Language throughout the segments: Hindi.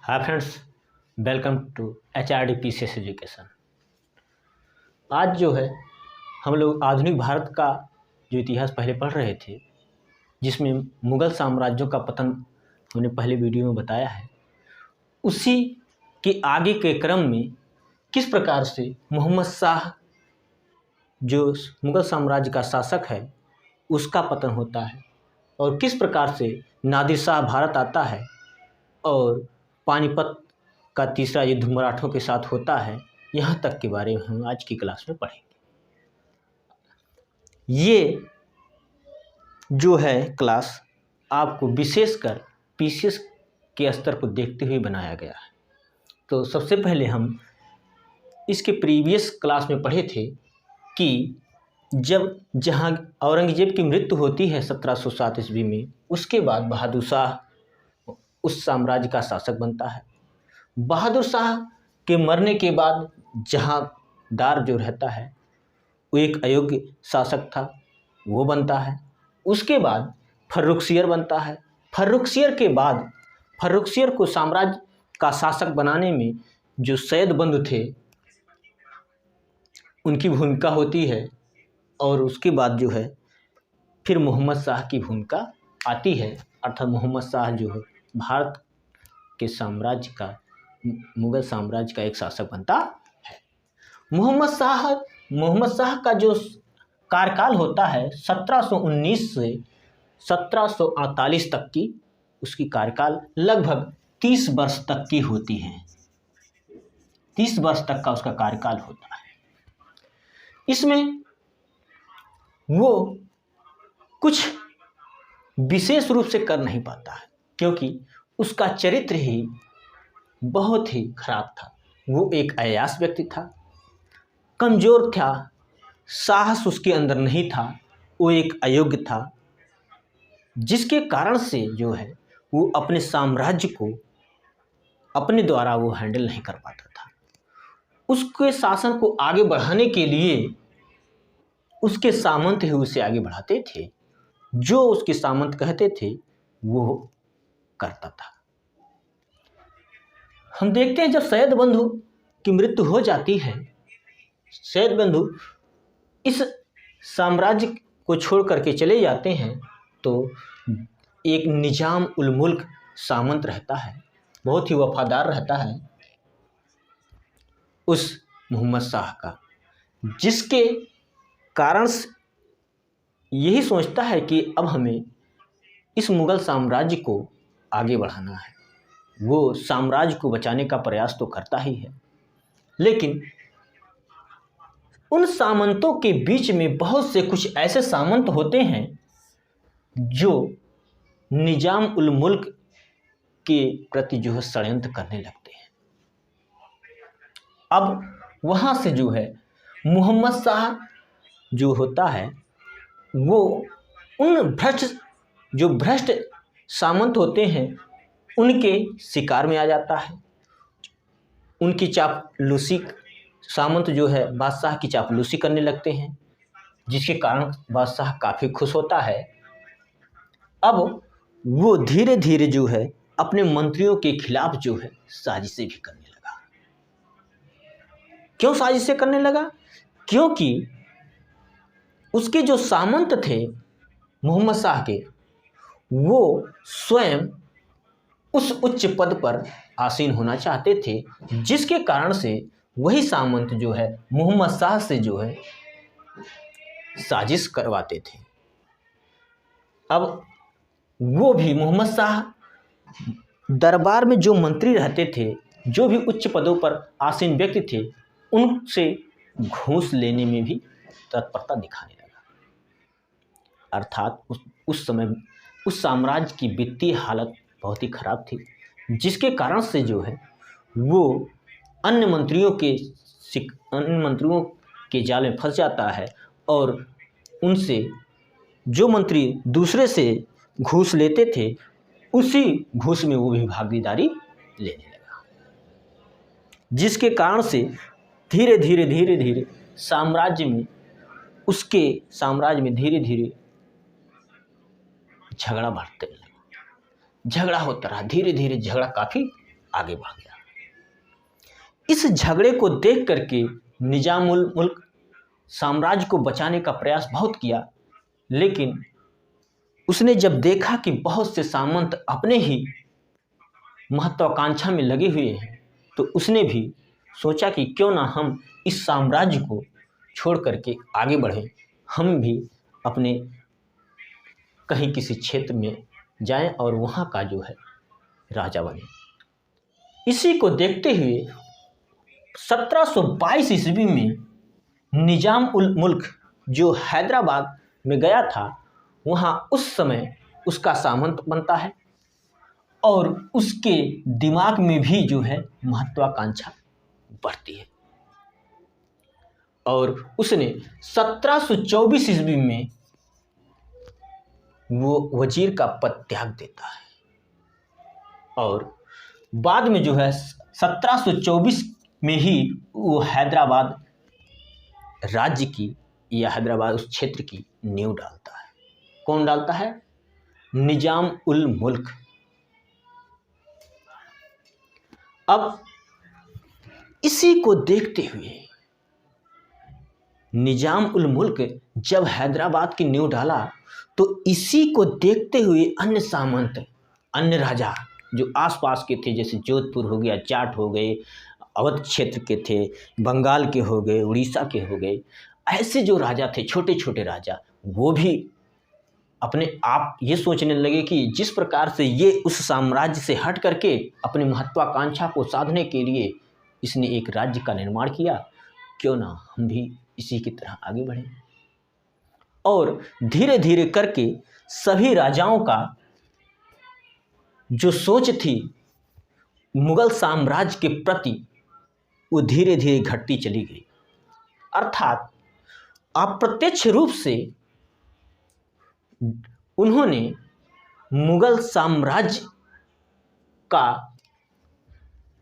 Hi friends, welcome to HRD PCS education. आज जो है हम लोग आधुनिक भारत का जो इतिहास पहले पढ़ रहे थे, जिसमें मुग़ल साम्राज्यों का पतन हमने पहले वीडियो में बताया है। उसी के आगे के क्रम में किस प्रकार से मोहम्मद शाह जो मुग़ल साम्राज्य का शासक है उसका पतन होता है और किस प्रकार से नादिर शाह भारत आता है और पानीपत का तीसरा युद्ध मराठों के साथ होता है, यहाँ तक के बारे में हम आज की क्लास में पढ़ेंगे। ये जो है क्लास आपको विशेषकर PCS के स्तर को देखते हुए बनाया गया है। तो सबसे पहले हम इसके प्रीवियस क्लास में पढ़े थे कि जब जहाँ औरंगजेब की मृत्यु होती है 1707 ईस्वी में, उसके बाद बहादुर शाह उस साम्राज्य का शासक बनता है। बहादुर शाह के मरने के बाद जहांदार जो रहता है वो एक अयोग्य शासक था, वो बनता है। उसके बाद फर्रुखसियर बनता है। फर्रुखसियर के बाद फर्रुखसियर को साम्राज्य का शासक बनाने में जो सैयद बंधु थे उनकी भूमिका होती है और उसके बाद जो है फिर मोहम्मद शाह की भूमिका आती है, अर्थात मोहम्मद शाह जो है भारत के साम्राज्य का, मुग़ल साम्राज्य का एक शासक बनता है। मोहम्मद शाह का जो कार्यकाल होता है 1719 से 1748 तक की, उसकी कार्यकाल लगभग 30 वर्ष तक की होती है। 30 वर्ष तक का उसका कार्यकाल होता है। इसमें वो कुछ विशेष रूप से कर नहीं पाता है क्योंकि उसका चरित्र ही बहुत ही खराब था। वो एक अयास व्यक्ति था, कमज़ोर था, साहस उसके अंदर नहीं था, वो एक अयोग्य था, जिसके कारण से जो है वो अपने साम्राज्य को अपने द्वारा वो हैंडल नहीं कर पाता था। उसके शासन को आगे बढ़ाने के लिए उसके सामंत ही उसे आगे बढ़ाते थे। जो उसके सामंत कहते थे वो करता था। हम देखते हैं जब सैयद बंधु की मृत्यु हो जाती है, सैयद बंधु इस साम्राज्य को छोड़ करके चले जाते हैं, तो एक निजाम उल मुल्क सामंत रहता है, बहुत ही वफादार रहता है उस मोहम्मद शाह का, जिसके कारण यही सोचता है कि अब हमें इस मुग़ल साम्राज्य को आगे बढ़ाना है। वो साम्राज्य को बचाने का प्रयास तो करता ही है, लेकिन उन सामंतों के बीच में बहुत से कुछ ऐसे सामंत होते हैं जो निजाम उल मुल्क के प्रति जो है षड्यंत्र करने लगते हैं। अब वहाँ से जो है मोहम्मद शाह जो होता है वो उन भ्रष्ट सामंत होते हैं उनके शिकार में आ जाता है। उनकी चापलूसी, सामंत जो है बादशाह की चापलूसी करने लगते हैं, जिसके कारण बादशाह काफ़ी खुश होता है। अब वो धीरे धीरे जो है अपने मंत्रियों के खिलाफ जो है साजिशें भी करने लगा। क्यों साजिशें करने लगा? क्योंकि उसके जो सामंत थे मोहम्मद शाह के, वो स्वयं उस उच्च पद पर आसीन होना चाहते थे, जिसके कारण से वही सामंत जो है मोहम्मद शाह से जो है साजिश करवाते थे। अब वो भी मोहम्मद शाह दरबार में जो मंत्री रहते थे, जो भी उच्च पदों पर आसीन व्यक्ति थे, उनसे घूस लेने में भी तत्परता दिखाने लगा। अर्थात उस समय उस साम्राज्य की वित्तीय हालत बहुत ही खराब थी, जिसके कारण से जो है वो अन्य मंत्रियों के जाल में फंस जाता है और उनसे जो मंत्री दूसरे से घूस लेते थे उसी घूस में वो भी भागीदारी लेने लगा, जिसके कारण से धीरे धीरे उसके साम्राज्य में धीरे धीरे झगड़ा बढ़ते लगा। झगड़ा होता रहा, धीरे धीरे झगड़ा काफ़ी आगे बढ़ गया। इस झगड़े को देख करके निजाम उल मुल्क साम्राज्य को बचाने का प्रयास बहुत किया, लेकिन उसने जब देखा कि बहुत से सामंत अपने ही महत्वाकांक्षा में लगे हुए हैं, तो उसने भी सोचा कि क्यों ना हम इस साम्राज्य को छोड़ करके आगे बढ़ें, हम भी अपने कहीं किसी क्षेत्र में जाएं और वहाँ का जो है राजा बने। इसी को देखते हुए 1722 ईस्वी में निजाम उल मुल्क जो हैदराबाद में गया था, वहाँ उस समय उसका सामंत बनता है और उसके दिमाग में भी जो है महत्वाकांक्षा बढ़ती है और उसने 1724 ईस्वी में वो वजीर का पद त्याग देता है और बाद में जो है 1724 में ही वो हैदराबाद राज्य की या हैदराबाद उस क्षेत्र की नींव डालता है। कौन डालता है? निजाम उल मुल्क। अब इसी को देखते हुए निजाम उल मुल्क जब हैदराबाद की नींव डाला, तो इसी को देखते हुए अन्य सामंत, अन्य राजा जो आसपास के थे, जैसे जोधपुर हो गया, जाट हो गए, अवध क्षेत्र के थे, बंगाल के हो गए, उड़ीसा के हो गए, ऐसे जो राजा थे, छोटे छोटे राजा, वो भी अपने आप ये सोचने लगे कि जिस प्रकार से ये उस साम्राज्य से हट करके अपनी महत्वाकांक्षा को साधने के लिए इसने एक राज्य का निर्माण किया, क्यों ना हम भी इसी की तरह आगे बढ़ें। और धीरे धीरे करके सभी राजाओं का जो सोच थी मुगल साम्राज्य के प्रति, वो धीरे धीरे घटती चली गई। अर्थात अप्रत्यक्ष रूप से उन्होंने मुगल साम्राज्य का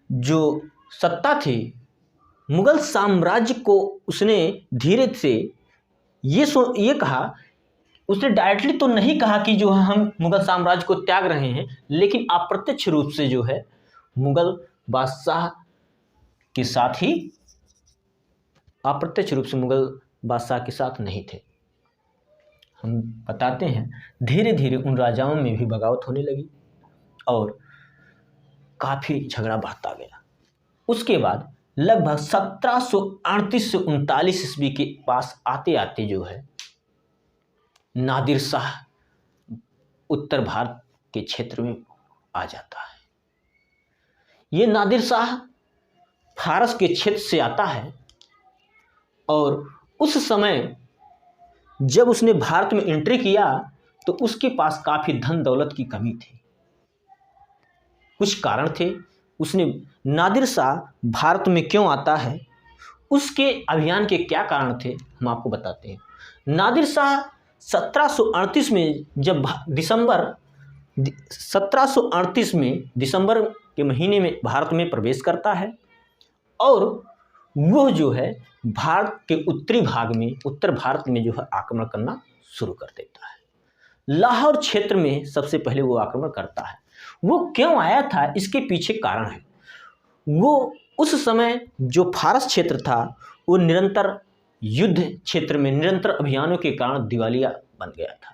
जो सत्ता थी, मुगल साम्राज्य को उसने धीरे से ये कहा, उसने डायरेक्टली तो नहीं कहा कि जो है हम मुगल साम्राज्य को त्याग रहे हैं, लेकिन अप्रत्यक्ष रूप से जो है मुगल बादशाह के साथ ही, अप्रत्यक्ष रूप से मुगल बादशाह के साथ नहीं थे। हम बताते हैं धीरे धीरे उन राजाओं में भी बगावत होने लगी और काफ़ी झगड़ा बढ़ता गया। उसके बाद लगभग 1738 से 39 ईस्वी के पास आते आते जो है नादिर शाह उत्तर भारत के क्षेत्र में आ जाता है। ये नादिर शाह फारस के क्षेत्र से आता है और उस समय जब उसने भारत में एंट्री किया तो उसके पास काफ़ी धन दौलत की कमी थी। कुछ कारण थे। उसने नादिर शाह भारत में क्यों आता है, उसके अभियान के क्या कारण थे, हम आपको बताते हैं। नादिर शाह 1738 में जब दिसंबर के महीने में भारत में प्रवेश करता है और वो जो है भारत के उत्तरी भाग में, उत्तर भारत में जो है आक्रमण करना शुरू कर देता है। लाहौर क्षेत्र में सबसे पहले वो आक्रमण करता है। वो क्यों आया था, इसके पीछे कारण है। वो उस समय जो फारस क्षेत्र था वो निरंतर युद्ध क्षेत्र में निरंतर अभियानों के कारण दिवालिया बन गया था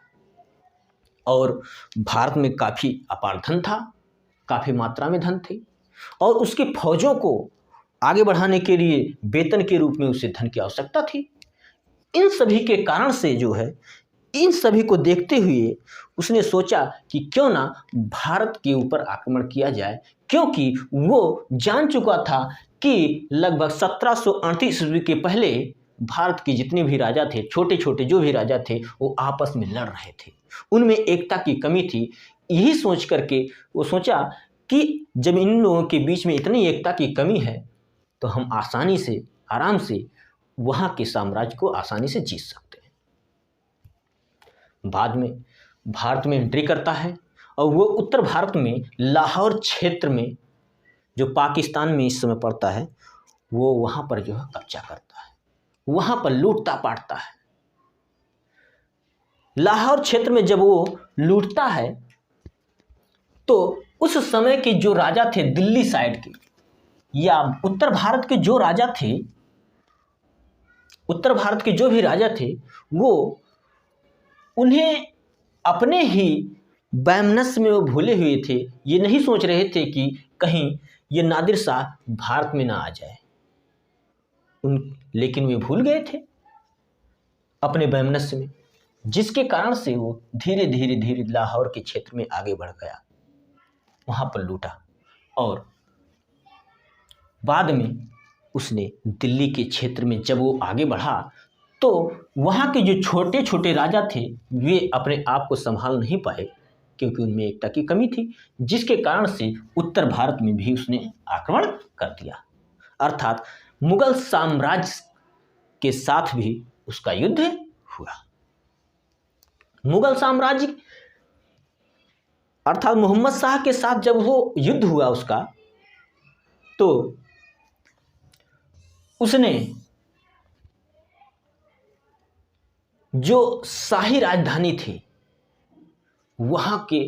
और भारत में काफ़ी अपार धन था, काफ़ी मात्रा में धन थी और उसके फौजों को आगे बढ़ाने के लिए वेतन के रूप में उसे धन की आवश्यकता थी। इन सभी के कारण से जो है, इन सभी को देखते हुए उसने सोचा कि क्यों ना भारत के ऊपर आक्रमण किया जाए, क्योंकि वो जान चुका था कि लगभग 1738 ईस्वी के पहले भारत के जितने भी राजा थे, छोटे छोटे जो भी राजा थे, वो आपस में लड़ रहे थे, उनमें एकता की कमी थी। यही सोच करके वो सोचा कि जब इन लोगों के बीच में इतनी एकता की कमी है तो हम आसानी से, आराम से वहाँ के साम्राज्य को आसानी से जीत सकते हैं। बाद में भारत में एंट्री करता है और वो उत्तर भारत में लाहौर क्षेत्र में, जो पाकिस्तान में इस समय पड़ता है, वो वहाँ पर जो है कब्जा करता है, वहाँ पर लूटता पाटता है। लाहौर क्षेत्र में जब वो लूटता है तो उस समय के जो राजा थे दिल्ली साइड के या उत्तर भारत के जो राजा थे, उत्तर भारत के जो भी राजा थे, वो उन्हें अपने ही वैमनस्य में वो भूले हुए थे। ये नहीं सोच रहे थे कि कहीं ये नादिर शाह भारत में ना आ जाए, लेकिन वे भूल गए थे अपने वैमनस्य में, जिसके कारण से वो धीरे धीरे धीरे लाहौर के क्षेत्र में आगे बढ़ गया, वहाँ पर लूटा और बाद में उसने दिल्ली के क्षेत्र में जब वो आगे बढ़ा तो वहाँ के जो छोटे छोटे राजा थे वे अपने आप को संभाल नहीं पाए, क्योंकि उनमें एकता की कमी थी, जिसके कारण से उत्तर भारत में भी उसने आक्रमण कर दिया। अर्थात मुगल साम्राज्य के साथ भी उसका युद्ध हुआ। मुगल साम्राज्य अर्थात मोहम्मद शाह के साथ जब वो युद्ध हुआ उसका, तो उसने जो शाही राजधानी थी वहाँ के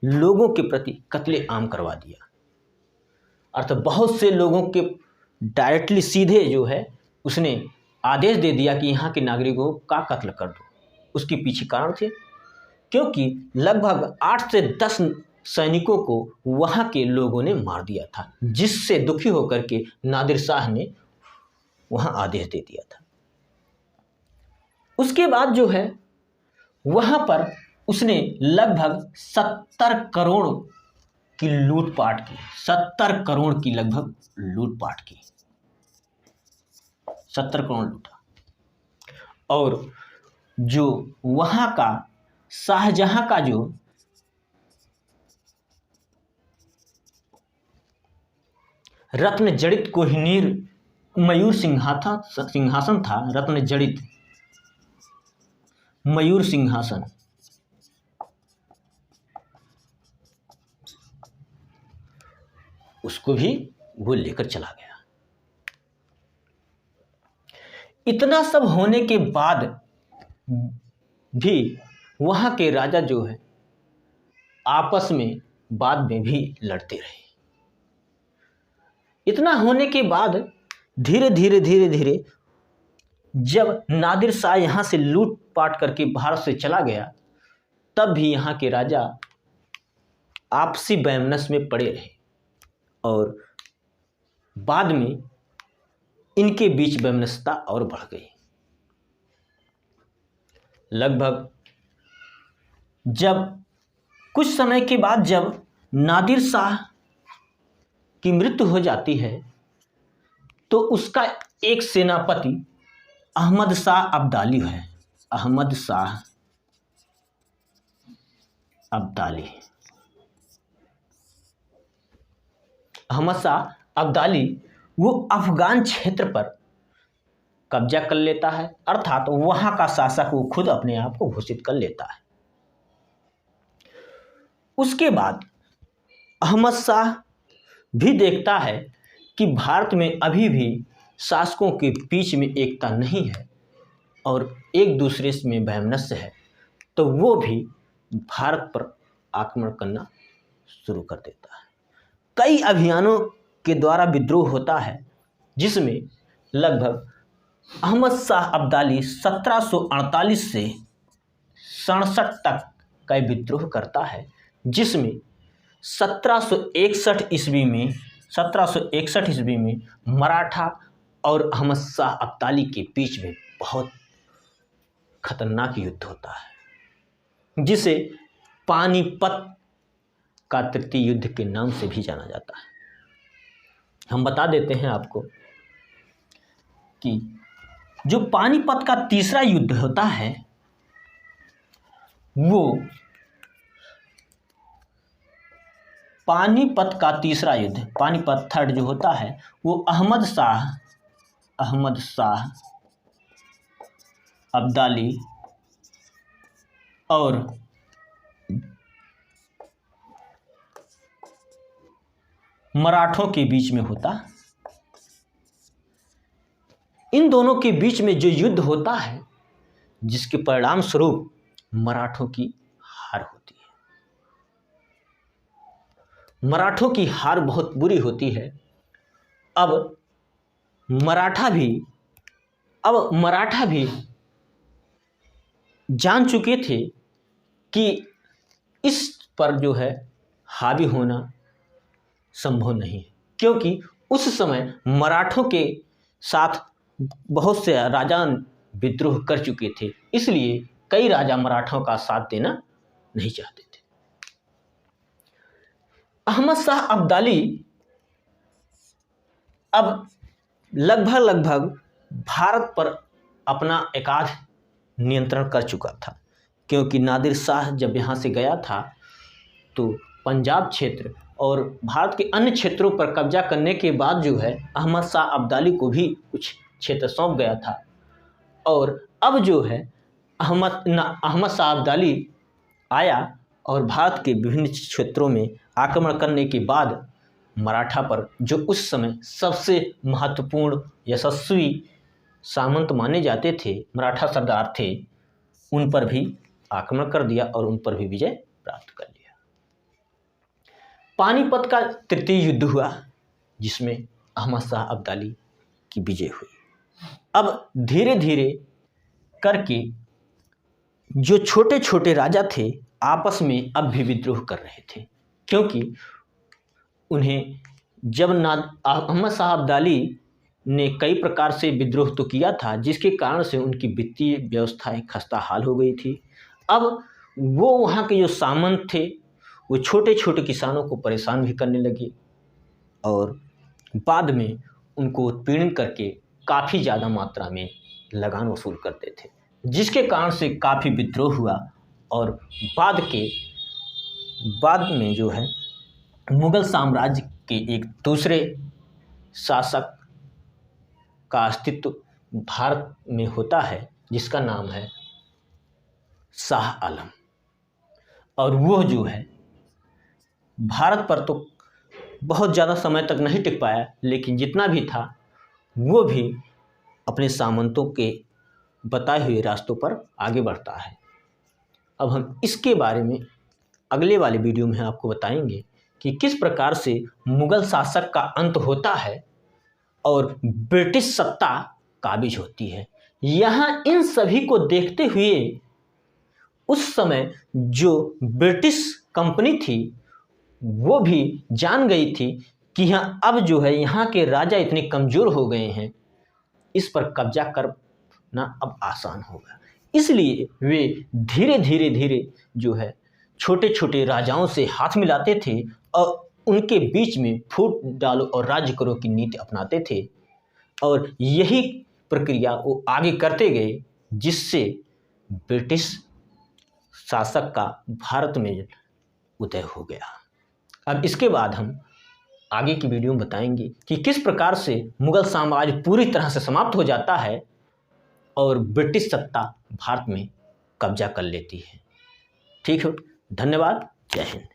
लोगों के प्रति कत्ले-आम करवा दिया। अर्थात बहुत से लोगों के डायरेक्टली सीधे जो है उसने आदेश दे दिया कि यहाँ के नागरिकों का कत्ल कर दो। उसके पीछे कारण थे, क्योंकि लगभग 8 से 10 सैनिकों को वहाँ के लोगों ने मार दिया था, जिससे दुखी होकर के नादिर शाह ने वहाँ आदेश दे दिया था। उसके बाद जो है वहाँ पर उसने लगभग 70 करोड़ की लूटपाट की, 70 करोड़ की लगभग लूटपाट की, 70 करोड़ लूटा। और जो वहाँ का शाहजहां का जो रत्न जड़ित कोहिनूर मयूर सिंहासन था, रत्न जड़ित मयूर सिंहासन, उसको भी वो लेकर चला गया। इतना सब होने के बाद भी वहाँ के राजा जो है आपस में बाद में भी लड़ते रहे। इतना होने के बाद धीरे धीरे जब नादिर शाह यहाँ से लूटपाट करके भारत से चला गया, तब भी यहाँ के राजा आपसी वैमनस्य में पड़े रहे और बाद में इनके बीच वैमनस्यता और बढ़ गई। लगभग जब कुछ समय के बाद जब नादिर शाह की मृत्यु हो जाती है, तो उसका एक सेनापति अहमद शाह अब्दाली है, अहमद शाह अब्दाली। अहमद शाह अब्दाली वो अफगान क्षेत्र पर कब्जा कर लेता है, अर्थात वहां का शासक वो खुद अपने आप को घोषित कर लेता है। उसके बाद अहमद शाह भी देखता है कि भारत में अभी भी शासकों के बीच में एकता नहीं है और एक दूसरे में वैमनस्य है, तो वो भी भारत पर आक्रमण करना शुरू कर देता है। कई अभियानों के द्वारा विद्रोह होता है, जिसमें लगभग अहमद शाह अब्दाली 1748 से 67 तक का विद्रोह करता है, जिसमें 1761 ईस्वी में मराठा और अहमद शाह अब्दाली के बीच में बहुत खतरनाक युद्ध होता है, जिसे पानीपत का तृतीय युद्ध के नाम से भी जाना जाता है। हम बता देते हैं आपको कि जो पानीपत का तीसरा युद्ध होता है, वो पानीपत का तीसरा युद्ध, पानीपत थर्ड जो होता है, वो अहमद शाह अब्दाली और मराठों के बीच में होता। इन दोनों के बीच में जो युद्ध होता है, जिसके परिणाम स्वरूप मराठों की हार होती है। मराठों की हार बहुत बुरी होती है। अब मराठा भी जान चुके थे कि इस पर जो है हावी होना संभव नहीं है, क्योंकि उस समय मराठों के साथ बहुत से राजा विद्रोह कर चुके थे, इसलिए कई राजा मराठों का साथ देना नहीं चाहते थे। अहमद शाह अब्दाली अब लगभग भारत पर अपना एकाध नियंत्रण कर चुका था, क्योंकि नादिर शाह जब यहाँ से गया था तो पंजाब क्षेत्र और भारत के अन्य क्षेत्रों पर कब्जा करने के बाद जो है अहमद शाह अब्दाली को भी कुछ क्षेत्र सौंप गया था। और अब जो है अहमद शाह अब्दाली आया और भारत के विभिन्न क्षेत्रों में आक्रमण करने के बाद मराठा पर, जो उस समय सबसे महत्वपूर्ण यशस्वी सामंत माने जाते थे, मराठा सरदार थे, उन पर भी आक्रमण कर दिया और उन पर भी विजय प्राप्त कर लिया। पानीपत का तृतीय युद्ध हुआ जिसमें अहमद शाह अब्दाली की विजय हुई। अब धीरे धीरे करके जो छोटे छोटे राजा थे आपस में अब भी विद्रोह कर रहे थे, क्योंकि उन्हें जब अहमद शाह अब्दाली ने कई प्रकार से विद्रोह तो किया था, जिसके कारण से उनकी वित्तीय व्यवस्थाएं खस्ता हाल हो गई थी। अब वो वहाँ के जो सामंत थे वो छोटे छोटे किसानों को परेशान भी करने लगे और बाद में उनको उत्पीड़न करके काफ़ी ज़्यादा मात्रा में लगान वसूल करते थे, जिसके कारण से काफ़ी विद्रोह हुआ। और बाद में जो है मुगल साम्राज्य के एक दूसरे शासक का अस्तित्व भारत में होता है, जिसका नाम है शाह आलम। और वह जो है भारत पर तो बहुत ज़्यादा समय तक नहीं टिक पाया, लेकिन जितना भी था वो भी अपने सामंतों के बताए हुए रास्तों पर आगे बढ़ता है। अब हम इसके बारे में अगले वाले वीडियो में आपको बताएंगे कि किस प्रकार से मुगल शासक का अंत होता है और ब्रिटिश सत्ता काबिज होती है। यहाँ इन सभी को देखते हुए उस समय जो ब्रिटिश कंपनी थी वो भी जान गई थी कि यहाँ अब जो है यहाँ के राजा इतने कमज़ोर हो गए हैं, इस पर कब्जा करना अब आसान होगा। इसलिए वे धीरे धीरे जो है छोटे छोटे राजाओं से हाथ मिलाते थे और उनके बीच में फूट डालो और राज्य करो की नीति अपनाते थे। और यही प्रक्रिया वो आगे करते गए, जिससे ब्रिटिश शासक का भारत में उदय हो गया। अब इसके बाद हम आगे की वीडियो में बताएंगे कि किस प्रकार से मुगल साम्राज्य पूरी तरह से समाप्त हो जाता है और ब्रिटिश सत्ता भारत में कब्जा कर लेती है। ठीक है, धन्यवाद, जय हिंद।